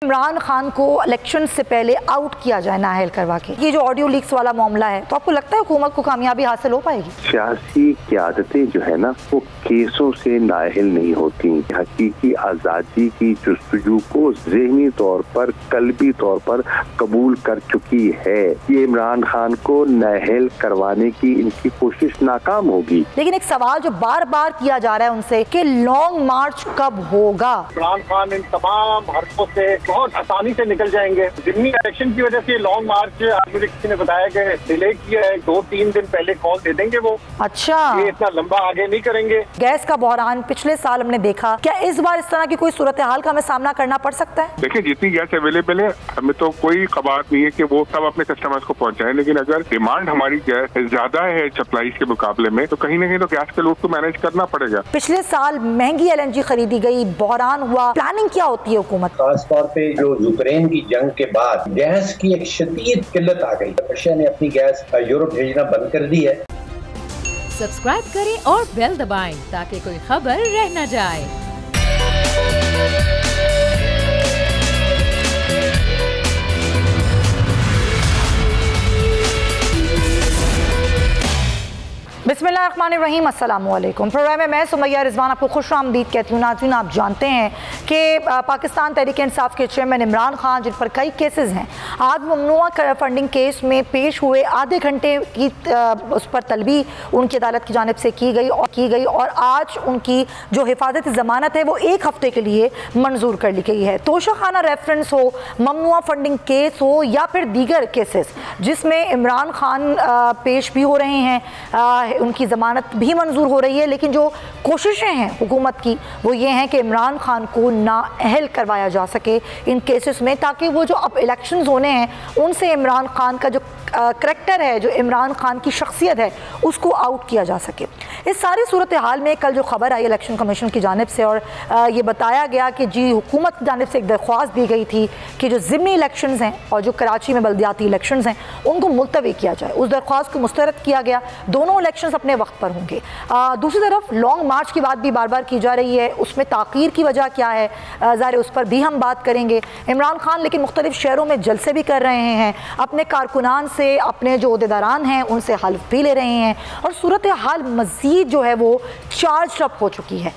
इमरान खान को इलेक्शन से पहले आउट किया जाए नाअहल करवा के। ये जो ऑडियो लीक्स वाला मामला है, तो आपको लगता है हुकूमत को कामयाबी हासिल हो पाएगी? सियासी क़यादतें जो है ना, वो केसों से नाअहल नहीं होती। हकीकी आज़ादी की जुस्तजू को ज़हनी तौर पर, कल्बी तौर पर कबूल कर चुकी है। ये इमरान खान को नाअहल करवाने की इनकी कोशिश नाकाम होगी। लेकिन एक सवाल जो बार बार किया जा रहा है उनसे कि लॉन्ग मार्च कब होगा? इमरान खान इन तमाम हरकतों से बहुत आसानी से निकल जाएंगे। ज़िमनी इलेक्शन की वजह से लॉन्ग मार्च आज मुझे किसी ने बताया कि डिले किया है, 2-3 दिन पहले कॉल दे देंगे वो। अच्छा, ये इतना लंबा आगे नहीं करेंगे। गैस का बहरान पिछले साल हमने देखा, क्या इस बार इस तरह की कोई सूरत हाल का हमें सामना करना पड़ सकता है? देखिए, जितनी गैस अवेलेबल है हमें तो कोई कबात नहीं है कि वो सब अपने कस्टमर्स को पहुंचाएं, लेकिन अगर डिमांड हमारी गैस ज्यादा है सप्लाई के मुकाबले में, तो कहीं ना कहीं तो गैस के लोड को मैनेज करना पड़ेगा। पिछले साल महंगी LNG खरीदी गई, बहरान हुआ, प्लानिंग क्या होती है हुकूमत? खास तौर पे जो यूक्रेन की जंग के बाद गैस की एक शदीद किल्लत आ गई। रशिया ने अपनी गैस यूरोप भेजना बंद कर दी है। सब्सक्राइब करें और बेल दबाएं ताकि कोई खबर रह न जाए। बिस्मिल्लाहिर्रहमानिर्रहीम, अस्सलाम वालेकुम। प्रोग्राम में मैं सुमैया रिजवान आपको खुशामदीद कहती हूँ। नाज़रीन, आप जानते हैं कि पाकिस्तान तहरीक इंसाफ के चेयरमैन इमरान खान, जिन पर कई केसेस हैं, आज ममनुआ फंडिंग केस में पेश हुए। आधे घंटे की उस पर तलबी उनकी अदालत की जानिब से की गई और आज उनकी जो हिफाजत ज़मानत है वो 1 हफ्ते के लिए मंजूर कर ली गई है। तोशाखाना रेफरेंस हो, ममनुआ फंडिंग केस हो या फिर दीगर केसेस जिसमें इमरान खान पेश भी हो रहे हैं, उनकी ज़मानत भी मंजूर हो रही है, लेकिन जो कोशिशें हैं हुकूमत की वो ये हैं कि इमरान खान को नाअहल करवाया जा सके इन केसेस में, ताकि वो जो अब इलेक्शंस होने हैं उनसे इमरान खान का जो करैक्टर है, जो इमरान खान की शख्सियत है, उसको आउट किया जा सके। इस सारी सूरत हाल में कल जो खबर आई इलेक्शन कमीशन की जानिब से, और ये बताया गया कि जी हुकूमत की जानिब से एक दरख्वास्त दी गई थी कि जो ज़िमनी इलेक्शंस हैं और जो कराची में बल्दियाती इलेक्शंस हैं उनको मुलतवी किया जाए। उस दरख्वास्त को मुस्तरद किया गया। दोनों इलेक्शंस अपने वक्त पर होंगे। दूसरी तरफ लॉन्ग मार्च की बात भी बार बार की जा रही है, उसमें ताख़ीर की वजह क्या है, ज़ाहिर उस पर भी हम बात करेंगे। इमरान खान लेकिन मुख्तलिफ शहरों में जलसे भी कर रहे हैं, अपने कारकुनान से, अपने जो अहदेदारान हैं उनसे हल्फ भी ले रहे हैं, और सूरत हाल मज़ीद जो है वो चार्ज अप हो चुकी है।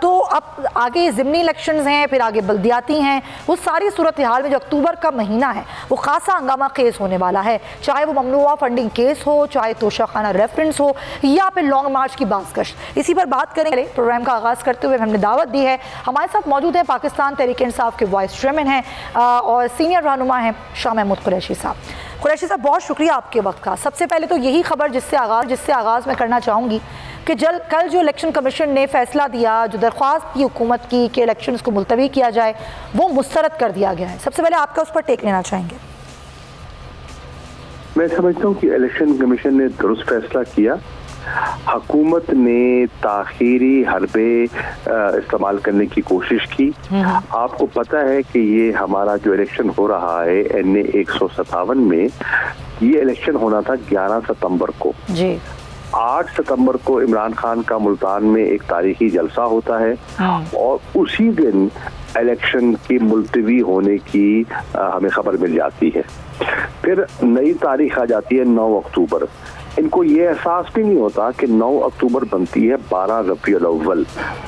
तो अब आगे ज़िमनी इलेक्शंस हैं, फिर आगे बल्दियाती हैं। वो सारी सूरत हाल में जो अक्टूबर का महीना है वो खासा हंगामा केस होने वाला है, चाहे वो ममनुआ फंडिंग केस हो, चाहे तोशाखाना रेफरेंस हो या फिर लॉन्ग मार्च की बाज़गश्त। इसी पर बात करेंगे। प्रोग्राम का आगाज़ करते हुए हमने दावत दी है, हमारे साथ मौजूद हैं पाकिस्तान तहरीक इंसाफ के वाइस चेयरमैन हैं और सीनियर रहनुमा हैं शाह महमूद कुरैशी साहब। कुरैशी साहब, बहुत शुक्रिया आपके वक्त का। सबसे पहले तो यही खबर जिससे आगाज़ मैं करना चाहूँगी कि कल जो इलेक्शन कमीशन ने फैसला दिया, जो दरख्वास्त की हुकूमत की कि इलेक्शंस को मुलतवी किया जाए, वो मुस्तरद कर दिया गया है। सबसे पहले आपका उस पर टेक लेना चाहेंगे। मैं समझता हूँ कि इलेक्शन कमीशन ने दुरुस्त फैसला किया। हुकूमत ने ताखीरी हरबे इस्तेमाल करने की कोशिश की। आपको पता है कि ये हमारा जो इलेक्शन हो रहा है NA 157 में, ये इलेक्शन होना था 11 सितंबर को जी। 8 सितंबर को इमरान खान का मुल्तान में एक तारीखी जलसा होता है और उसी दिन इलेक्शन की मुलतवी होने की हमें खबर मिल जाती है। फिर नई तारीख आ जाती है 9 अक्टूबर। इनको ये एहसास भी नहीं होता कि 9 अक्टूबर बनती है 12 रबीउल अव्वल।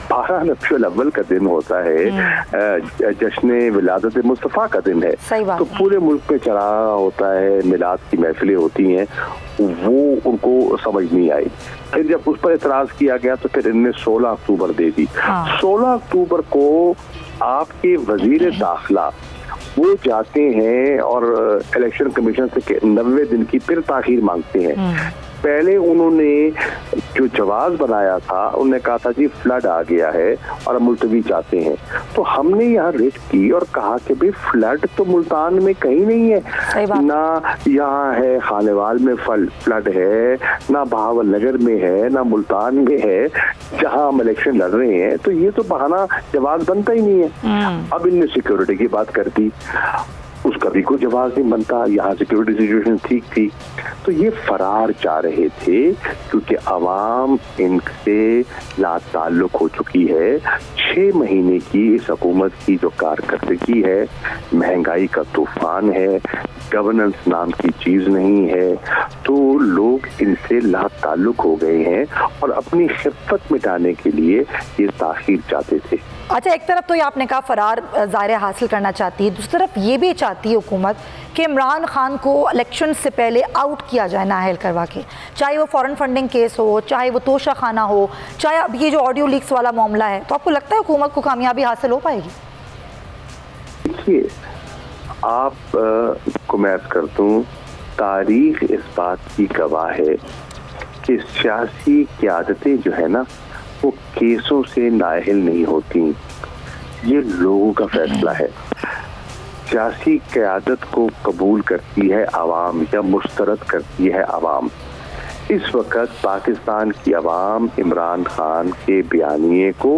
12 रबीउल अव्वल का दिन होता है जश्न विलादत मुस्तफ़ा का दिन है, तो पूरे मुल्क में चढ़ा होता है, मिलाद की महफिलें होती हैं, वो उनको समझ नहीं आई। फिर जब उस पर एतराज़ किया गया तो फिर इनने 16 अक्टूबर दे दी। 16 अक्टूबर को आपके वजीर दाखिला वो जाते हैं और इलेक्शन कमीशन से 90 दिन की फिर ताखीर मांगते हैं। पहले उन्होंने जो जवाब बनाया था, उन्होंने कहा था जी फ्लड आ गया है और मुलतवी चाहते हैं। तो हमने यहाँ रेट की और कहा कि भाई फ्लड तो मुल्तान में कहीं नहीं है, ना यहाँ है खानेवाल में फ्लड है, ना बहावल नगर में है, ना मुल्तान में है जहाँ हम इलेक्शन लड़ रहे हैं। तो ये तो बहाना जवाब बनता ही नहीं है। अब इनने सिक्योरिटी की बात कर दी, उसका कभी कोई जवाब नहीं बनता, यहाँ सिक्योरिटी सिचुएशन ठीक थी, तो ये फरार जा रहे थे क्योंकि अवाम इनसे लाताल्लुक हो चुकी है। 6 महीने की इस हुकूमत की जो कारकर्दगी है, महंगाई का तूफान है, गवर्नेंस नाम की चीज नहीं है, तो लोग इनसे लाताल्लुक हो गए हैं और अपनी खिफ्फत मिटाने के लिए ये ताखीर चाहते थे। अच्छा, एक तरफ तो ये आपने कहा फरार ज़ाहिर हासिल करना चाहती है, दूसरी तरफ ये भी चाहती है हुकूमत कि इमरान खान को इलेक्शन से पहले आउट किया जाए नाअहल करवा के, चाहे वो फॉरेन फंडिंग केस हो, चाहे वो तोशा खाना हो, चाहे अब ये जो ऑडियो लीक्स वाला मामला है। तो आपको लगता है हुकूमत को कामयाबी हासिल हो पाएगी? देखिए, आप को मैं अर्ज कर दूं, तारीख इस बात की गवाह है कि सियासी क़यादतें जो है ना, वो केसों से नाअहल नहीं होती, ये लोगों का फैसला है। सियासी क़यादत को कबूल करती है आवाम या मुस्तरद करती है आवाम। इस वक्त पाकिस्तान की आवाम इमरान खान के बयानिए को,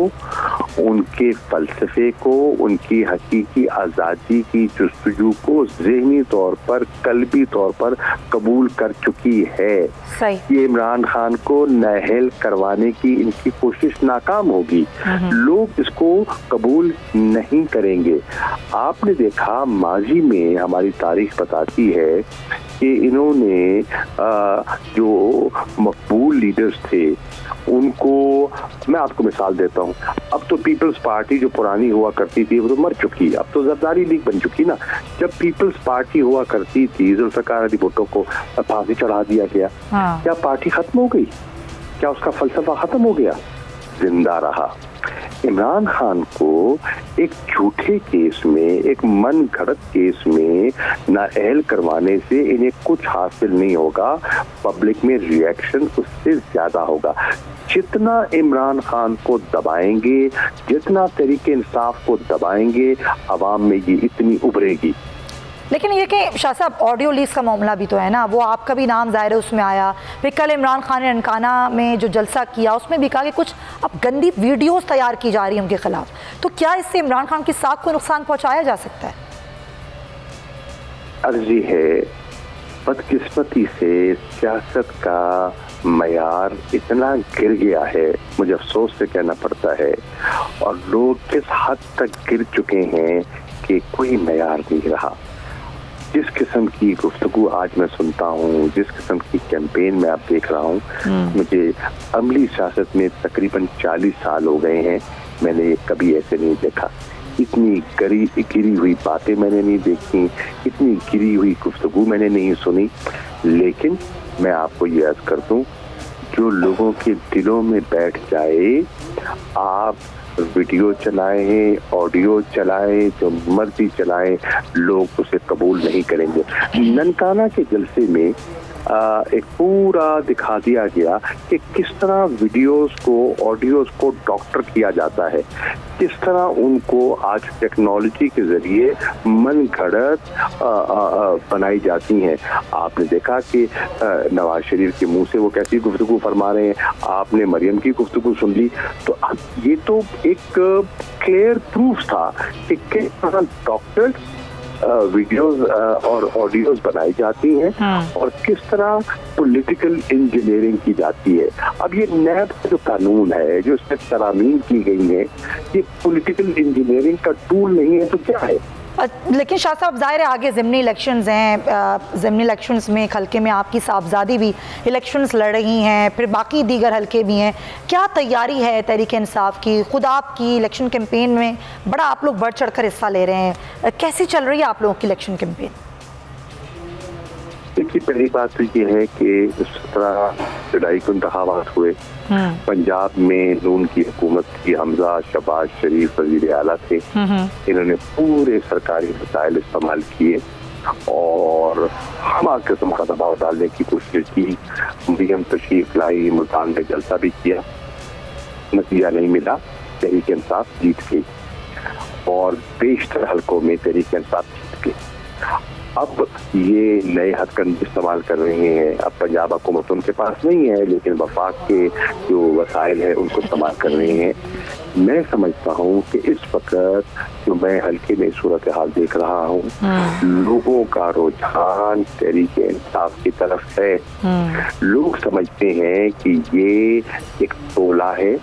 उनके फ़लसफ़े को, उनकी हकीकी आज़ादी की जुस्तजू को ज़हनी तौर पर, कल्बी तौर पर कबूल कर चुकी है। ये इमरान खान को नाअहल करवाने की इनकी कोशिश नाकाम होगी, लोग इसको कबूल नहीं करेंगे। आपने देखा माजी में हमारी तारीख बताती है कि इन्होंने जो मकबूल लीडर्स थे उनको, मैं आपको मिसाल देता हूँ, अब तो पीपल्स पार्टी जो पुरानी हुआ करती थी वो तो मर चुकी, अब तो ज़रदारी लीग बन चुकी ना। जब पीपल्स पार्टी हुआ करती थी, जुल्फ़िकार अली भुट्टो को फांसी चढ़ा दिया गया। क्या पार्टी खत्म हो गई? क्या उसका फलसफा खत्म हो गया? जिंदा रहा। इमरान खान को एक झूठे केस में, एक मन घड़त केस में नाअहल करवाने से इन्हें कुछ हासिल नहीं होगा, पब्लिक में रिएक्शन उससे ज्यादा होगा। जितना इमरान खान को दबाएंगे, जितना तहरीके इंसाफ को दबाएंगे, आवाम में ये इतनी उभरेगी। लेकिन ये कि शाह साहब, ऑडियो लीक्स का मामला भी तो है ना, वो आपका भी नाम ज़ाहिर है उसमें आया। फिर कल इमरान खान ने ननकाना में जो जलसा किया उसमें भी कहा कि कुछ अब गंदी वीडियोस तैयार की जा रही हैं उनके खिलाफ। तो क्या इससे इमरान खान की साख को नुकसान पहुंचाया जा सकता है? अर्जी है, बदकिस्मती से सियासत का मयार इतना गिर गया है, मुझे अफसोस से कहना पड़ता है, और लोग किस हद तक गिर चुके हैं कि कोई मयार नहीं रहा। जिस किस्म की गुफ्तगू आज मैं सुनता हूँ, जिस किस्म की कैंपेन में आप देख रहा हूँ, मुझे अमली सियासत में तकरीबन 40 साल हो गए हैं, मैंने कभी ऐसे नहीं देखा। इतनी गिरी हुई बातें मैंने नहीं देखी, इतनी गिरी हुई गुफ्तगू मैंने नहीं सुनी। लेकिन मैं आपको ये अर्ज कर दूं, जो लोगों के दिलों में बैठ जाए, आप वीडियो चलाएं, ऑडियो चलाएं, जो मर्जी चलाएं, लोग उसे कबूल नहीं करेंगे। ननकाना के जलसे में एक पूरा दिखा दिया गया कि किस तरह वीडियोस को, ऑडियोस को डॉक्टर किया जाता है, किस तरह उनको आज टेक्नोलॉजी के जरिए मन घड़त बनाई जाती हैं। आपने देखा कि नवाज शरीफ के मुंह से वो कैसी गुफ्तगू फरमा रहे हैं, आपने मरियम की गुफ्तगू सुन ली, तो ये तो एक क्लियर प्रूफ था कि किस तरह डॉक्टर वीडियोस और ऑडियोस बनाई जाती हैं और किस तरह पॉलिटिकल इंजीनियरिंग की जाती है। अब ये नैब का जो कानून है, जो इसमें तरामीम की गई है, ये पॉलिटिकल इंजीनियरिंग का टूल नहीं है तो क्या है? लेकिन शाह साहब, ज़ाहिर है आगे ज़िमनी इलेक्शंस हैं, ज़िमनी इलेक्शंस में एक हल्के में आपकी साहबजादी भी इलेक्शंस लड़ रही हैं, फिर बाकी दीगर हल्के भी हैं। क्या तैयारी है तहरीक इंसाफ की? खुद आपकी इलेक्शन कैंपेन में बड़ा आप लोग बढ़ चढ़ कर हिस्सा ले रहे हैं, कैसी चल रही है आप लोगों की इलेक्शन कैंपेन? देखिए, पहली बात तो ये है कि 17 जुलाई को इंतखाबात हुए, पंजाब में नून की हुकूमत की, हमजा शहबाज शरीफ वजीर आला थे, इन्होंने पूरे सरकारी वसाइल इस्तेमाल किए और हमा किस्म का दबाव डालने की कोशिश की। मरियम तशरीफ लाई, मुल्तान में जलसा भी किया, नतीजा नहीं मिला, तहरीक इंसाफ जीत गई और बेशतर हल्कों में तहरीक इंसाफ जीत गई। अब ये नए हथकंडे इस्तेमाल कर रहे हैं। अब पंजाब हुकूमत उनके पास नहीं है, लेकिन वफाक के जो वसाइल है उनको इस्तेमाल कर रहे हैं। मैं समझता हूँ कि इस वक्त जो मैं हल्के में सूरत हाल देख रहा हूँ, लोगों का रुझान तहरीक इंसाफ की तरफ है। लोग समझते हैं कि ये एक टोला है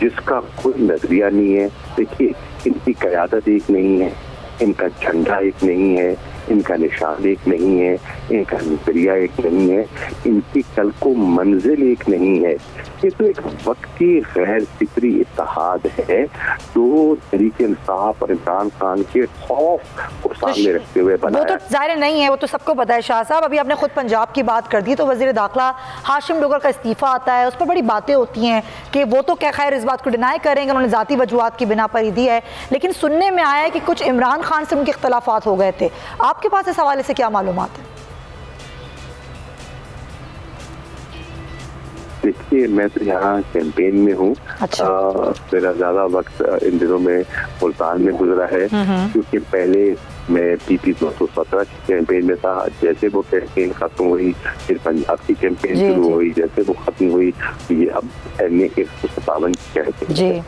जिसका कोई नजरिया नहीं है। देखिए, इनकी क़यादत एक नहीं है, इनका झंडा एक नहीं है, इनका निशान एक नहीं है, इनका नजरिया एक नहीं है, इनकी कल को मंजिल एक नहीं है। ये तो एक वक्ती गैर फिक्री इत्तेहाद है जो तहरीक इंसाफ और इमरान खान के खौफ को सामने रखते हुए बना है। वो तो जाहिर नहीं है, वो तो सबको पता है। शाह साहब, अभी आपने खुद पंजाब की बात कर दी, तो वजीर दाखिला हाशिम डोगर का इस्तीफा आता है, उस पर बड़ी बातें होती हैं कि वो तो क्या खैर इस बात को डिनाई करेंगे, उन्होंने ज़ाती वजूहात की बिना पर ही दी है, लेकिन सुनने में आया है कि कुछ इमरान खान से उनके इख्तलाफात हो गए थे। आपके पास इस हवाले से क्या मालूमात है? देखिए, मैं तो यहाँ कैंपेन में हूँ। अच्छा। मेरा ज्यादा वक्त इन दिनों में मुल्तान में गुजरा है, क्योंकि पहले मैं PP 217 की कैंपेन में था। जैसे वो कैंपेन खत्म हुई, फिर पंजाब की कैंपेन शुरू हुई, जैसे वो खत्म हुई ये अब NA 157 की कैंपेन।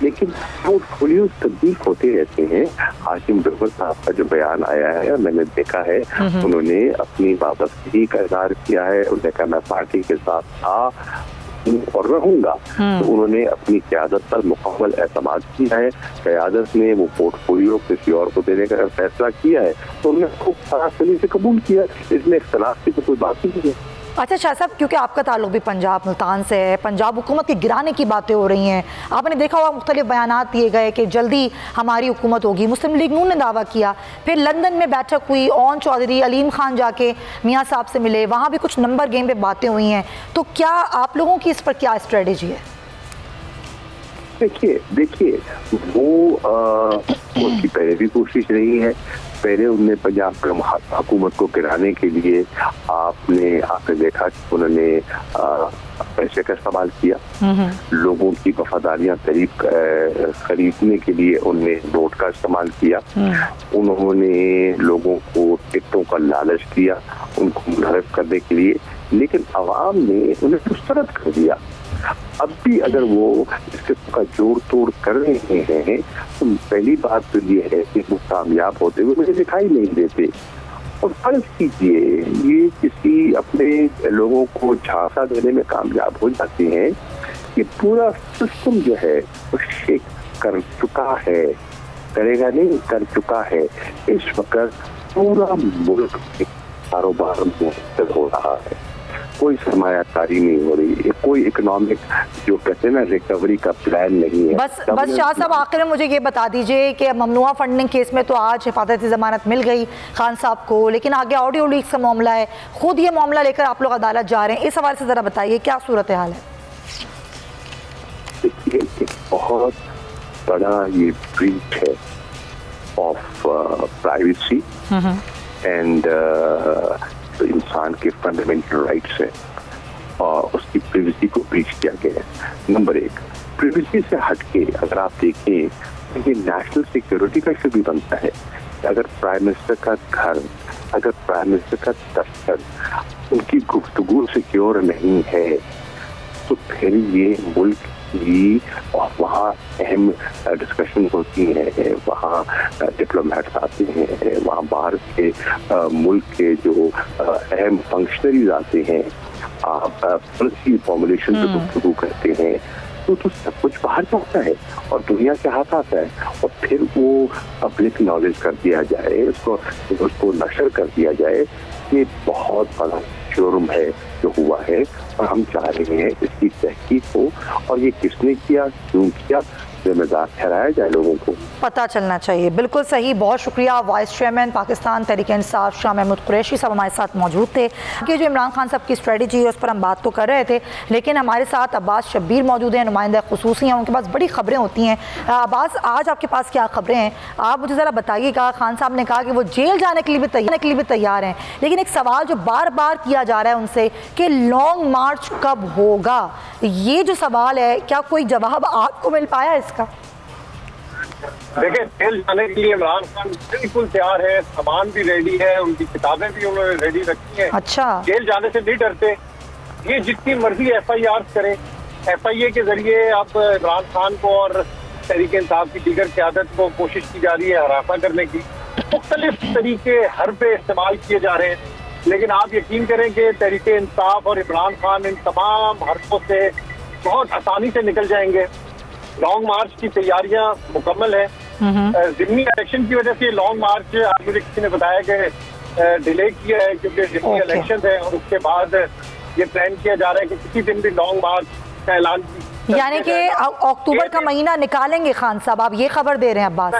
लेकिन पोर्टफोलियो तब्दील होते रहते हैं। हाशिम डोगर साहब का जो बयान आया है, मैंने देखा है, उन्होंने अपनी वापसी का इज़हार किया है। उन्होंने कहा मैं पार्टी के साथ था और रहूंगा। तो उन्होंने अपनी क़यादत पर मुकम्मल एतमाद किया है। क़यादत ने वो पोर्टफोलियो किसी और को देने का फैसला किया है, तो उन्होंने खूब सरासरी से कबूल किया। इसमें इख्तलाफ की तो कोई बात ही नहीं है। अच्छा शाह साहब, क्योंकि आपका ताल्लुक भी पंजाब मुल्तान से है, पंजाब हुकूमत के गिराने की बातें हो रही हैं, आपने देखा होगा मुख्तलिफ बयानात दिए गए कि जल्दी हमारी हुकूमत होगी। मुस्लिम लीग नून ने दावा किया, फिर लंदन में बैठक हुई, ओन चौधरी अलीम खान जाके मियाँ साहब से मिले, वहाँ भी कुछ नंबर गेम पे बातें हुई हैं। तो क्या आप लोगों की इस पर क्या स्ट्रेटेजी है? देखिए वो उसकी पहले भी कोशिश रही है। पहले उनने पंजाब हुकूमत को गिराने के लिए आपने देखा कि उन्होंने पैसे का इस्तेमाल किया, लोगों की वफादारियां खरीदने के लिए उनने वोट का इस्तेमाल किया, उन्होंने लोगों को टिकटों का लालच दिया उनको मुनहरफ करने के लिए, लेकिन अवाम ने उन्हें मुस्तरद कर दिया। अब भी अगर वो इस किस्म का जोड़ तोड़ कर रहे हैं, तो पहली बात तो ये है कि वो कामयाब होते हुए मुझे दिखाई नहीं देते। और फर्ज कीजिए ये किसी अपने लोगों को झांसा देने में कामयाब हो जाते हैं कि पूरा सिस्टम जो है वो शेक कर चुका है, करेगा नहीं, कर चुका है। इस वक्त पूरा मुल्क कारोबार मुस्तद हो रहा है, कोई सरमायाकारी नहीं हो रही, कोई इकोनॉमिक जो कहते हैं ना रिकवरी का प्लान नहीं है। बस शाह साहब, आखिर में मुझे ये बता दीजिए कि ममनुआ फंडिंग केस में तो आज हिफाजती ज़मानत मिल गई खान साहब को, लेकिन आगे ऑडियो लीक्स का मामला है, खुद ये मामला लेकर आप लोग अदालत जा रहे हैं, इस हवाले से ज़रा बताइए क्या सूरत हाल है? देखिए, एक बहुत बड़ा ये ब्रीच है ऑफ प्राइवेसी एंड इंसान के फंडामेंटल राइट्स है और उसकी प्रिवेसी को ब्रीच किया गया है। नंबर एक, प्रिवेसी से हटके अगर आप देखें, ये नेशनल सिक्योरिटी का इशू भी बनता है। अगर प्राइम मिनिस्टर का घर, अगर प्राइम मिनिस्टर का दफ्तर, उनकी गुफ्तगू सिक्योर नहीं है, तो फिर ये मुल्क की और वहाँ अहम डिस्कशन होती है, वहाँ डिप्लोमेट्स आते हैं, वहाँ बाहर के मुल्क के जो अहम फंक्शनरीज आते हैं, पॉलिसी फॉर्मुलेशन पे गुफ्तगू करते हैं, तो सब कुछ बाहर जाता है और दुनिया के हाथ आता है और फिर वो पब्लिक नॉलेज कर दिया जाए, उसको नशर कर दिया जाए। ये बहुत बड़ा जुर्म है जो हुआ है और हम चाह रहे हैं इसकी तहकीक हो और ये किसने किया, क्यों किया, जिम्मेदार ठहराया जाए, लोगों को पता चलना चाहिए। बिल्कुल सही, बहुत शुक्रिया। वाइस चेयरमैन पाकिस्तान तहरीक इंसाफ शाह महमूद कुरैशी साहब हमारे साथ मौजूद थे। कि जो इमरान खान साहब की स्ट्रेटजी है उस पर हम बात तो कर रहे थे, लेकिन हमारे साथ अब्बास शब्बीर मौजूद हैं, नुमाइंदा खुसूसी हैं, उनके पास बड़ी खबरें होती हैं। अब्बास, आज आपके पास क्या खबरें हैं, आप मुझे ज़रा बताइएगा। खान साहब ने कहा कि वो जेल जाने के लिए भी तैयार हैं, लेकिन एक सवाल जो बार बार किया जा रहा है उनसे कि लॉन्ग मार्च कब होगा, ये जो सवाल है, क्या कोई जवाब आपको मिल पाया इसका? देखिए, जेल जाने के लिए इमरान खान बिल्कुल तैयार है, सामान भी रेडी है, उनकी किताबें भी उन्होंने रेडी रखी हैं। अच्छा, जेल जाने से नहीं डरते, ये जितनी मर्जी FIR करे, FIA के जरिए अब इमरान खान को और तहरीक इंसाफ की दीगर क़यादत को कोशिश की जा रही है हरासा करने की। मुख्तलिफ तरीके हरबे इस्तेमाल किए जा रहे हैं, लेकिन आप यकीन करें कि तहरीक इंसाफ और इमरान खान इन तमाम हरकों से बहुत आसानी से निकल जाएंगे। लॉन्ग मार्च की तैयारियां मुकम्मल है। ज़िमनी इलेक्शन की वजह से लॉन्ग मार्च आज मुझे किसी ने बताया कि डिले किया है क्योंकि ज़िमनी इलेक्शन है, और उसके बाद ये प्लान किया जा रहा है कि किसी दिन भी लॉन्ग मार्च का ऐलान, यानी कि अक्टूबर का महीना निकालेंगे खान साहब, आप ये खबर दे रहे हैं अब्बास?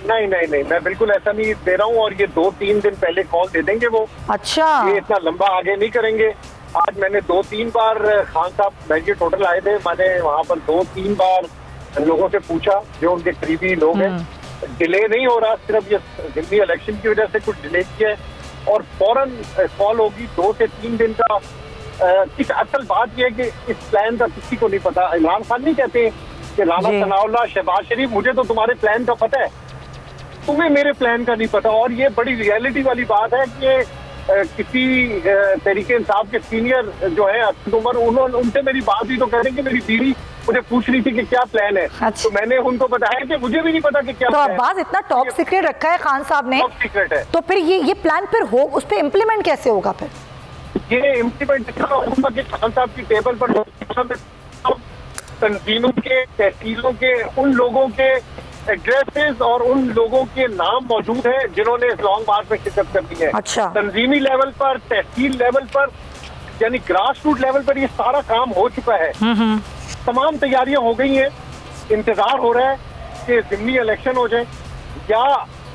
नहीं, मैं बिल्कुल ऐसा नहीं दे रहा हूँ, और ये 2-3 दिन पहले कॉल दे देंगे वो। अच्छा, ये इतना लंबा आगे नहीं करेंगे। आज मैंने 2-3 बार खान साहब महंगे टोटल आए थे, मैंने वहाँ पर 2-3 बार लोगों से पूछा जो उनके करीबी लोग हैं। डिले नहीं हो रहा, सिर्फ ये दिल्ली इलेक्शन की वजह से कुछ डिले किया है, और फौरन कॉल होगी 2 से 3 दिन का। इस असल बात यह है कि इस प्लान का किसी को नहीं पता। इमरान खान नहीं कहते कि राना सनाउल्लाह, शहबाज शरीफ, मुझे तो तुम्हारे प्लान का पता है, तुम्हें मेरे प्लान का नहीं पता। और ये बड़ी रियलिटी वाली बात है कि किसी तहरीक इंसाफ के सीनियर जो है उमर, उन्होंने उनसे मेरी बात हुई तो कह रहे हैं कि मेरी बीवी मुझे पूछ रही थी कि क्या प्लान है। अच्छा। तो मैंने उनको बताया कि मुझे भी नहीं पता कि क्या तो अब्बास इतना टॉप सीक्रेट रखा है खान साहब ने, टॉप सीक्रेट है। तो फिर ये प्लान फिर हो, उस पर इम्प्लीमेंट कैसे होगा? फिर ये इम्प्लीमेंट खान साहब की टेबल पर तंजीमों के, तहसीलों के, उन लोगों के एड्रेसेस और उन लोगों के नाम मौजूद हैं जिन्होंने इस लॉन्ग मार्च में शिरकत करनी है। अच्छा। तंजीमी लेवल पर, तहसील लेवल पर, यानी ग्रास रूट लेवल पर ये सारा काम हो चुका है। तमाम तैयारियां हो गई हैं। इंतजार हो रहा है कि ज़िमनी इलेक्शन हो जाए, या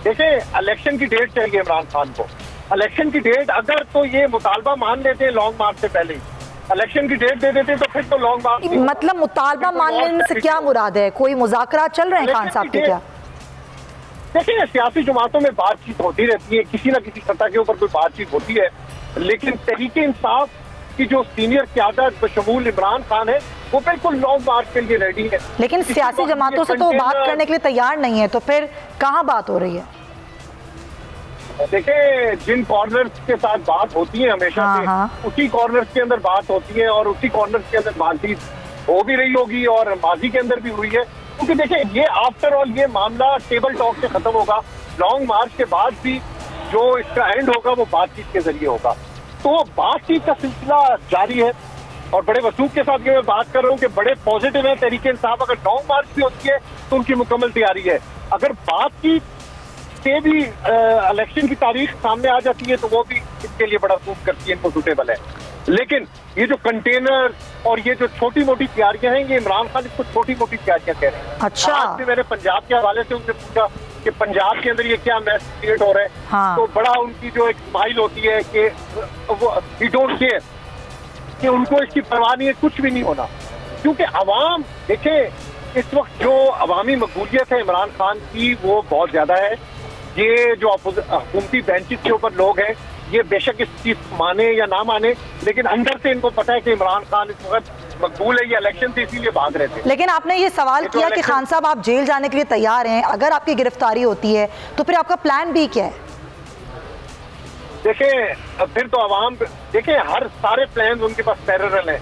देखें इलेक्शन की डेट चाहिए इमरान खान को। इलेक्शन की डेट अगर तो ये मुतालबा मान लेते हैं लॉन्ग मार्च से पहले, इलेक्शन की डेट दे देते तो फिर तो लॉन्ग मार्च। मतलब मुतालबा मान लेने से क्या मुराद है? कोई मुज़ाकरा चल रहे हैं खान साहब के क्या? देखिए, सियासी जमातों में बातचीत होती रहती है, किसी न किसी सतह के ऊपर कोई बातचीत होती है, लेकिन तहरीक इंसाफ की जो सीनियर क़यादत बशमूल इमरान खान है वो बिल्कुल लॉन्ग मार्च के लिए रेडी है। लेकिन सियासी जमातों से तो बात करने के लिए तैयार नहीं है, तो फिर कहाँ बात हो रही है? देखिए, जिन कॉर्नर्स के साथ बात होती है हमेशा से, उसी कॉर्नर्स के अंदर बात होती है, और उसी कॉर्नर्स के अंदर बातचीत हो भी रही होगी और माजी के अंदर भी हुई है। क्योंकि देखिए, ये आफ्टर ऑल ये मामला टेबल टॉक से खत्म होगा। लॉन्ग मार्च के बाद भी जो इसका एंड होगा वो बातचीत के जरिए होगा। तो बातचीत का सिलसिला जारी है, और बड़े वसूख के साथ ये मैं बात कर रहा हूँ कि बड़े पॉजिटिव है तहरीक इंसाफ। अगर लॉन्ग मार्च भी होती है तो उनकी मुकम्मल तैयारी है। अगर बातचीत से भी इलेक्शन की तारीख सामने आ जाती है तो वो भी इसके लिए बड़ा सूट करती है, इनको सूटेबल है। लेकिन ये जो कंटेनर और ये जो छोटी मोटी तैयारियां हैं, ये इमरान खान इसको छोटी मोटी तैयारियां कह रहे हैं। अच्छा। आज भी मैंने पंजाब के हवाले से उनसे पूछा कि पंजाब के अंदर ये क्या मैस क्रिएट हो रहा है। हाँ। तो बड़ा उनकी जो एक स्माइल होती है कि वो ही डोंट केयर, कि उनको इसकी परवाह नहीं है, कुछ भी नहीं होना। क्योंकि अवाम, देखे इस वक्त जो अवामी मकबूलियत है इमरान खान की वो बहुत ज्यादा है। ये जो हुकूमती बेंचेस के ऊपर लोग हैं, ये बेशक इस चीज माने या ना माने, लेकिन अंदर से इनको पता है कि इमरान खान इस वक्त मकबूल है। ये इलेक्शन से इसीलिए भाग रहे थे। लेकिन आपने ये सवाल किया कि खान साहब आप जेल जाने के लिए तैयार हैं, अगर आपकी गिरफ्तारी होती है तो फिर आपका प्लान बी क्या है? देखें, फिर तो अवाम, देखें हर सारे प्लान उनके पास पैरेलल हैं।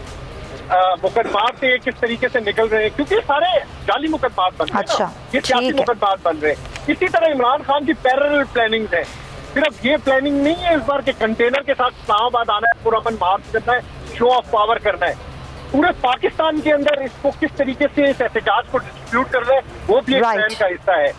मुकदमात से किस तरीके से निकल रहे हैं, क्योंकि सारे जाली मुकदमात बन रहे हैं। अच्छा, ये सियासी मुकदमात बन रहे हैं। इसी तरह इमरान खान की पैरेलल प्लानिंग है। सिर्फ ये प्लानिंग नहीं है इस बार के कंटेनर के साथ इस्लामाबाद आना है, पुरअमन मार्च करना है, शो ऑफ पावर करना है। पूरे पाकिस्तान के अंदर इसको किस तरीके से इस एहतजाज को डिस्ट्रीब्यूट कर रहे हैं वो भी एक प्लान का हिस्सा है।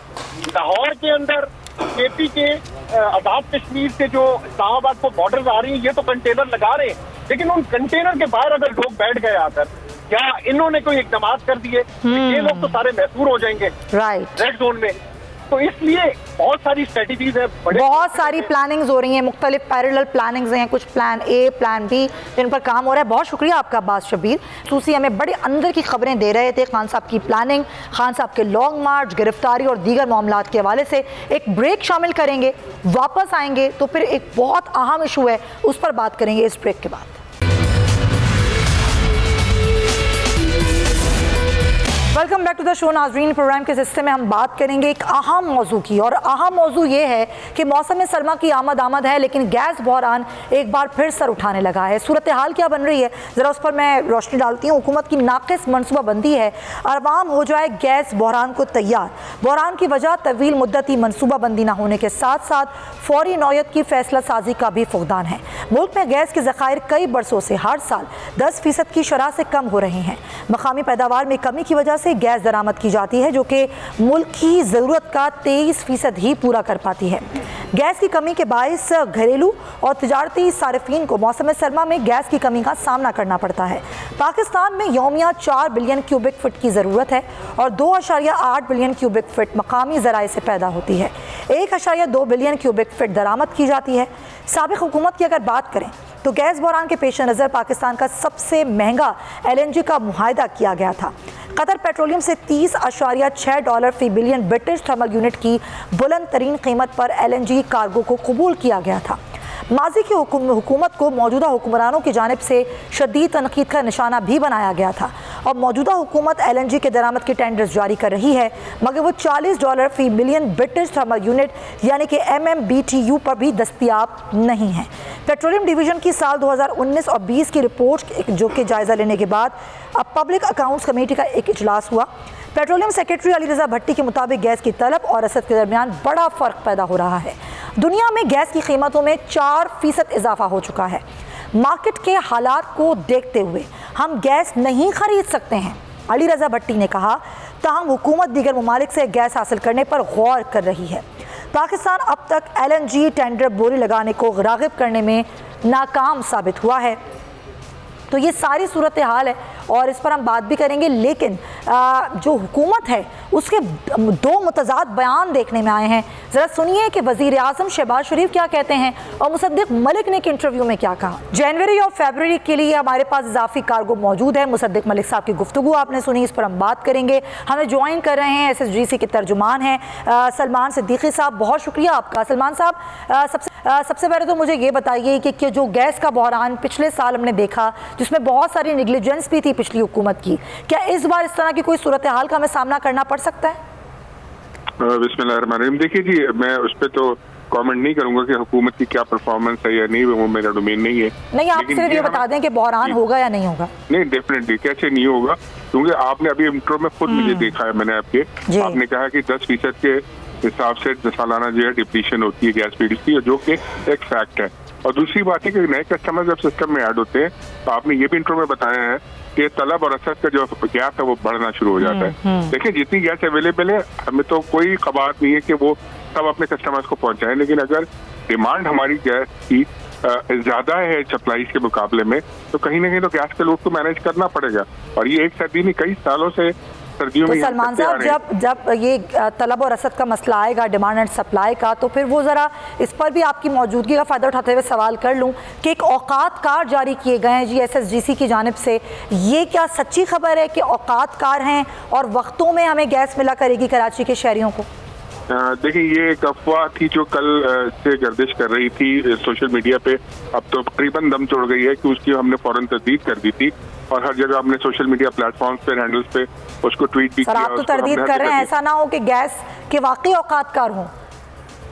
लाहौर के अंदर केपी के आजाद कश्मीर से जो इस्लामाबाद को बॉर्डर आ रही है, ये तो कंटेनर लगा रहे हैं, लेकिन उन कंटेनर के बाहर अगर लोग बैठ गए आकर, क्या इन्होंने कोई इकदाम कर दिए, ये लोग तो सारे महसूर हो जाएंगे रेड जोन में। तो इसलिए बहुत सारी स्ट्रेटेजीज है, बहुत सारी प्लानिंग्स हो रही हैं, मुख्तलिफ पैरेलल प्लानिंग्स हैं, कुछ प्लान ए, प्लान बी, जिन पर काम हो रहा है। बहुत शुक्रिया आपका अब्बास शब्बीर। सूसी हमें बड़े अंदर की खबरें दे रहे थे खान साहब की प्लानिंग, खान साहब के लॉन्ग मार्च, गिरफ्तारी और दीगर मामलात के हवाले से। एक ब्रेक शामिल करेंगे, वापस आएंगे तो फिर एक बहुत अहम इशू है उस पर बात करेंगे इस ब्रेक के बाद। Welcome back to the show नाजरीन। प्रोग्राम के हिस्से में हम बात करेंगे एक अहम मौजू की, और अहम मौजू ये है कि मौसम सरमा की आमद है, लेकिन गैस बहरान एक बार फिर सर उठाने लगा है। सूरत हाल क्या बन रही है, ज़रा उस पर मैं रोशनी डालती हूँ। हुकूमत की नाक़िस मनसूबाबंदी है, अवाम हो जाए गैस बहरान को तैयार। बहरान की वजह तवील मुद्दती मनसूबाबंदी न होने के साथ साथ फौरी नौयत की फैसला साजी का भी फुकदान है। मुल्क में गैस के ज़खायर कई बरसों से हर साल 10% की शरह से कम हो रहे हैं। मकामी पैदावार में कमी की वजह से गैस दरामद की जाती है, जो कि मुल्क की ज़रूरत का 23% ही पूरा कर पाती है। गैस की कमी के बायस घरेलू और तिजारती सारिफीन को मौसम सरमा में गैस की कमी का सामना करना पड़ता है। पाकिस्तान में यौमिया 4 बिलियन क्यूबिक फुट की ज़रूरत है और 2.8 बिलियन क्यूबिक फुट मकामी ज़राए से पैदा होती है। 1.2 बिलियन क्यूबिक फुट दरामद की जाती है। साबिक़ हुकूमत की अगर बात करें तो गैस बहरान के पेश नज़र पाकिस्तान का सबसे महंगा LNG का मुआहदा किया गया था। कतर पेट्रोलियम से $30.6 फी बिलियन ब्रिटिश थर्मल यूनिट की बुलंद तरीन कीमत पर LNG कार्गो को कबूल किया गया था। माजी की हुकूमत को मौजूदा हुक्मरानों की जानिब से शदीद तनकीद का निशाना भी बनाया गया था और मौजूदा हुकूमत LNG के दरामद के टेंडर्स जारी कर रही है, मगर वो $40 फी बिलियन ब्रिटिश थर्मल यूनिट यानी कि MMBTU पर भी दस्तियाब नहीं है। पेट्रोलियम डिवीज़न की साल 2019 और 20 की रिपोर्ट जो कि जायज़ा लेने के बाद अब पब्लिक अकाउंट्स कमेटी का एक इजलास हुआ। पेट्रोलियम सेक्रेटरी अली रज़ा भट्टी के मुताबिक गैस की तलब और रसद के दरमियान बड़ा फ़र्क पैदा हो रहा है। दुनिया में गैस की कीमतों में 4% इजाफा हो चुका है। मार्केट के हालात को देखते हुए हम गैस नहीं खरीद सकते हैं, अली रज़ा भट्टी ने कहा। ताहम हुकूमत दीगर ममालिक से गैस हासिल करने पर गौर कर रही है। पाकिस्तान अब तक LNG टेंडर बोली लगाने को राग़िब करने में नाकाम साबित हुआ है। तो ये सारी सूरत हाल है और इस पर हम बात भी करेंगे, लेकिन जो हुकूमत है उसके दो मुतज़ाद बयान देखने में आए हैं। ज़रा सुनिए कि वज़ीर आज़म शहबाज शरीफ क्या कहते हैं और मुसद्दिक मलिक ने एक इंटरव्यू में क्या कहा। जनवरी और फरवरी के लिए हमारे पास इजाफी कार्गो मौजूद है। मुसद्दिक मलिक साहब की गुफ्तगू आपने सुनी, इस पर हम बात करेंगे। हमें ज्वाइन कर रहे हैं SSGC के तर्जुमान हैं सलमान सिद्दीकी साहब। बहुत शुक्रिया आपका सलमान साहब। सबसे पहले तो मुझे ये बताइए कि जो गैस का बहरान पिछले साल हमने देखा, जिसमें बहुत सारी निगलिजेंस भी थी पिछली हुकूमत की, क्या इस बार इस तरह की कोई सूरत हाल का हमें सामना करना पड़ सकता है? बिस्मिल्लाहिर्रहमानिर्रहीम। देखिए जी, मैं उस पर तो कमेंट नहीं करूंगा कि हुकूमत की क्या परफॉर्मेंस है या नहीं, वो मेरा डोमेन नहीं है। नहीं, आप सिर्फ ये बता दें कि बहरान होगा या नहीं होगा। नहीं, डेफिनेटली कैसे नहीं होगा, क्योंकि आपने अभी इंट्रो में खुद मुझे देखा है, मैंने आपने कहा कि 10% के हिसाब से सालाना जो है डिप्लीशन होती है गैस फील्ड की, जो कि एक फैक्ट है। और दूसरी बात है कि नए कस्टमर जब सिस्टम में ऐड होते हैं तो आपने ये भी इंट्रो में बताया है कि तलब और रसद का जो गैप है वो बढ़ना शुरू हो जाता है। देखिए, जितनी गैस अवेलेबल है हमें तो कोई कबात नहीं है कि वो सब अपने कस्टमर्स को पहुंचाएं, लेकिन अगर डिमांड हमारी गैस की ज्यादा है सप्लाई के मुकाबले में, तो कहीं ना कहीं तो गैस के लोड को मैनेज करना पड़ेगा। और ये एक सर्दी नहीं, कई सालों से सर्दियों में। सलमान साहब, जब ये तलब और रसद का मसला आएगा, डिमांड एंड सप्लाई का, तो फिर वो ज़रा इस पर भी आपकी मौजूदगी का फ़ायदा उठाते हुए सवाल कर लूँ कि एक औकात कार्ड जारी किए गए हैं जी SSGC की जानिब से, ये क्या सच्ची खबर है कि औकात कार्ड हैं और वक्तों में हमें गैस मिला करेगी कराची के शहरियों को? देखिए, ये एक अफवाह थी जो कल से गर्दिश कर रही थी सोशल मीडिया पे। अब तो तकरीबन दम तोड़ गई है कि उसकी हमने फौरन तस्दीद कर दी थी और हर जगह हमने सोशल मीडिया प्लेटफॉर्म्स पे, हैंडल्स पे उसको ट्वीट भी किया। आप तो तरदीद कर रहे हैं, ऐसा ना हो कि गैस के वाकई औकातकार हों।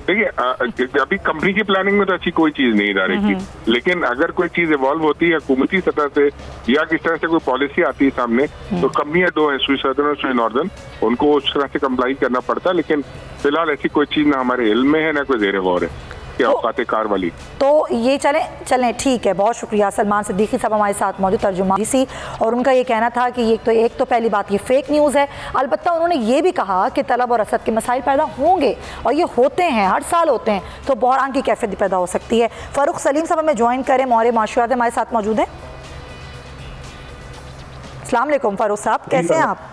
देखिए, अभी कंपनी की प्लानिंग में तो अच्छी कोई चीज नहीं डाली थी, लेकिन अगर कोई चीज इवॉल्व होती है हुकूमती सतह से या किस तरह से कोई पॉलिसी आती है सामने, तो कंपनियां दो है, स्वी सदर्न और स्वी नॉर्दर्न, उनको उस तरह से कंप्लाई करना पड़ता है। लेकिन फिलहाल ऐसी कोई चीज ना हमारे इल्म में है ना कोई ज़ेरे गौर है औकात कार वाली। तो ये चलें ठीक है, बहुत शुक्रिया। सलमान सिद्दीकी साहब हमारे साथ मौजूद तर्जुमान सी, और उनका ये कहना था कि एक तो पहली बात ये फेक न्यूज़ है। अलबत्ता उन्होंने ये भी कहा कि तलब और रसद के मसाइल पैदा होंगे और ये होते हैं, हर साल होते हैं, तो बहरान की कैफियत भी पैदा हो सकती है। फ़ारूक सलीम साहब हमें ज्वाइन करें, मोहरे माशूरात हमारे साथ मौजूद हैं। अस्सलाम वालेकुम फ़ारूक साहब, कैसे हैं आप?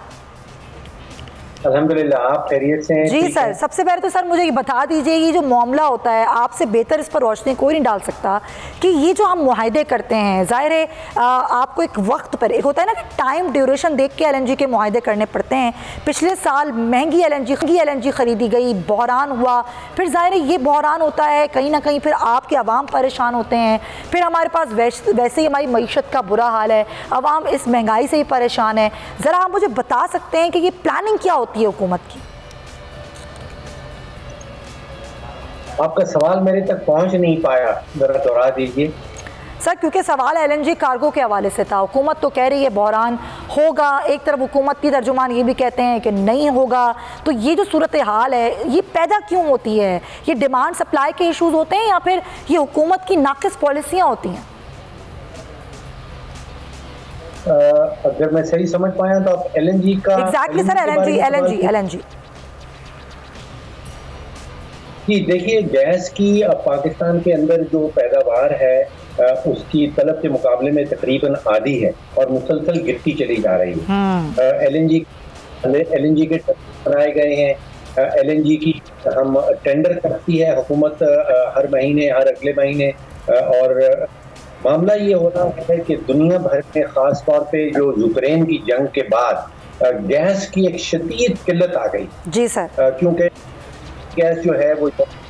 अल्हम्दुलिल्लाह, आप खैरियत से हैं? जी सर, सबसे पहले तो सर मुझे ये बता दीजिए, ये जो मामला होता है, आपसे बेहतर इस पर रोशनी कोई नहीं डाल सकता कि ये जो हम मुआहदे करते हैं, ज़ाहिर है आपको एक वक्त पर, एक होता है ना कि टाइम ड्यूरेशन देख के LNG के मुआहदे करने पड़ते हैं। पिछले साल महंगी LNG ख़रीदी गई, बहरान हुआ, फिर ज़ाहिर है ये बहरान होता है कहीं ना कहीं, फिर आपके अवाम परेशान होते हैं, फिर हमारे पास वैसे ही हमारी मईशत का बुरा हाल है, अवाम इस महंगाई से ही परेशान है। ज़रा आप मुझे बता सकते हैं कि ये प्लानिंग क्या होती है हुकूमत की? आपका सवाल मेरे तक पहुंच नहीं पाया, जरा दोहरा दीजिए सर। क्योंकि सवाल LNG कार्गो के हवाले से था। हुकूमत तो कह रही है बहरान होगा, एक तरफ हुकूमत की तर्जुमान ये भी कहते हैं कि नहीं होगा। तो ये जो सूरत हाल है ये पैदा क्यों होती है? ये डिमांड सप्लाई के इशूज़ होते हैं या फिर ये हुकूमत की नाकिस पॉलिसियाँ होती हैं? अगर मैं सही समझ पाया तो आप LNG का एग्जैक्टली सर, LNG जी देखिए, गैस की पाकिस्तान के अंदर जो पैदावार है उसकी तलब के मुकाबले में तकरीबन आधी है और मुसलसल गिरती चली जा रही है। LNG के बनाए गए हैं, LNG की हम टेंडर करती है हुकूमत हर महीने, हर अगले महीने। और मामला ये हो रहा है कि दुनिया भर में ख़ास तौर पे जो यूक्रेन की जंग के बाद गैस की एक शदीद किल्लत आ गई। जी सर, क्योंकि गैस जो है वो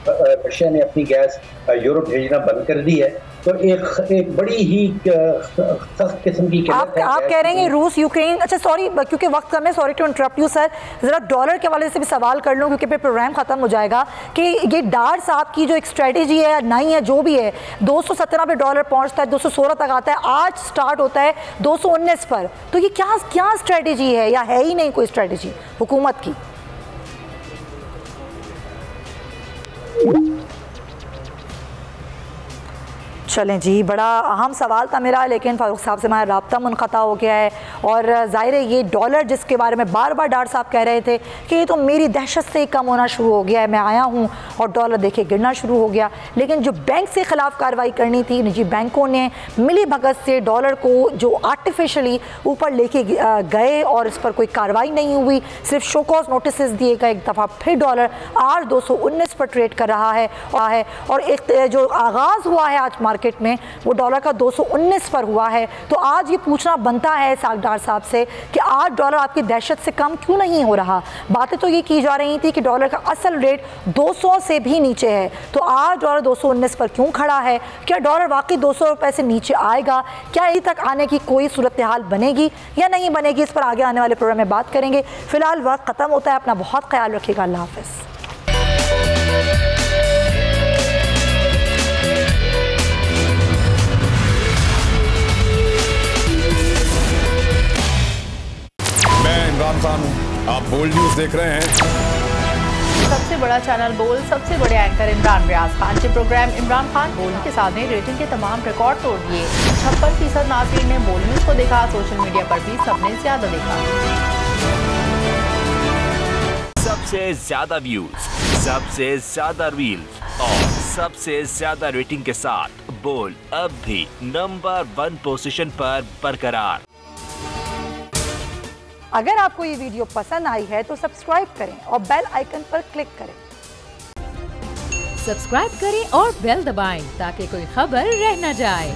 रशिया ने अपनी गैस यूरोप भेजना बंद कर दी है, तो एक बड़ी ही सख्त किस्म की आप कह रहे हैं रूस यूक्रेन। अच्छा सॉरी, क्योंकि वक्त कम है, sorry to interrupt you sir, ज़रा डॉलर के वाले से भी सवाल कर लूँ क्योंकि फिर प्रोग्राम ख़त्म हो जाएगा, कि ये डार साहब की जो एक स्ट्रेटेजी है या नहीं है, जो भी है, 217 पे डॉलर पहुँचता है, 216 तक आता है, आज स्टार्ट होता है 219 पर। तो ये क्या स्ट्रेटेजी है या है ही नहीं कोई स्ट्रेटेजी हुकूमत की? चलें जी, बड़ा अहम सवाल था मेरा, लेकिन फारूक साहब से हमारा राब्ता मुनक़ता हो गया है। और ज़ाहिर है ये डॉलर जिसके बारे में बार बार डार साहब कह रहे थे कि ये तो मेरी दहशत से ही कम होना शुरू हो गया है, मैं आया हूँ और डॉलर देखिए गिरना शुरू हो गया। लेकिन जो बैंक से ख़िलाफ़ कार्रवाई करनी थी, निजी बैंकों ने मिली भगत से डॉलर को जो आर्टिफिशली ऊपर लेके गए और इस पर कोई कार्रवाई नहीं हुई, सिर्फ शो कॉज नोटिस दिए गए। एक दफ़ा फिर डॉलर 8,219 पर ट्रेड कर रहा है और एक जो आगाज़ हुआ है आज मार्केट में वो डॉलर का 219 पर हुआ है। तो आज ये पूछना बनता है सागदार साहब से कि आज डॉलर आपकी दहशत से कम क्यों नहीं हो रहा? बातें तो ये की जा रही थी कि डॉलर का असल रेट 200 से भी नीचे है, तो आज डॉलर 219 पर क्यों खड़ा है? क्या डॉलर वाकई 200 रुपए से नीचे आएगा? क्या यहीं तक आने की कोई सूरत हाल बनेगी या नहीं बनेगी? इस पर आगे आने वाले प्रोग्राम में बात करेंगे। फिलहाल वक्त खत्म होता है, अपना बहुत ख्याल रखिएगा। अल्लाह हाफ़िज़। इमरान खान हूं, आप बोल्ड न्यूज देख रहे हैं। सबसे बड़ा चैनल बोल, सबसे बड़े एंकर इमरान रियाज खान के प्रोग्राम इमरान खान बोल के साथ ने रेटिंग के तमाम रिकॉर्ड तोड़ दिए। 56% नाज़रीन ने बोल न्यूज को देखा, सोशल मीडिया पर भी सबने ज्यादा देखा। सबसे ज्यादा व्यूज, सबसे ज्यादा रील्स और सबसे ज्यादा रेटिंग के साथ बोल अब भी नंबर 1 पोजीशन पर बरकरार। अगर आपको ये वीडियो पसंद आई है तो सब्सक्राइब करें और बेल आइकन पर क्लिक करें। सब्सक्राइब करें और बेल दबाएं ताकि कोई खबर रह न जाए।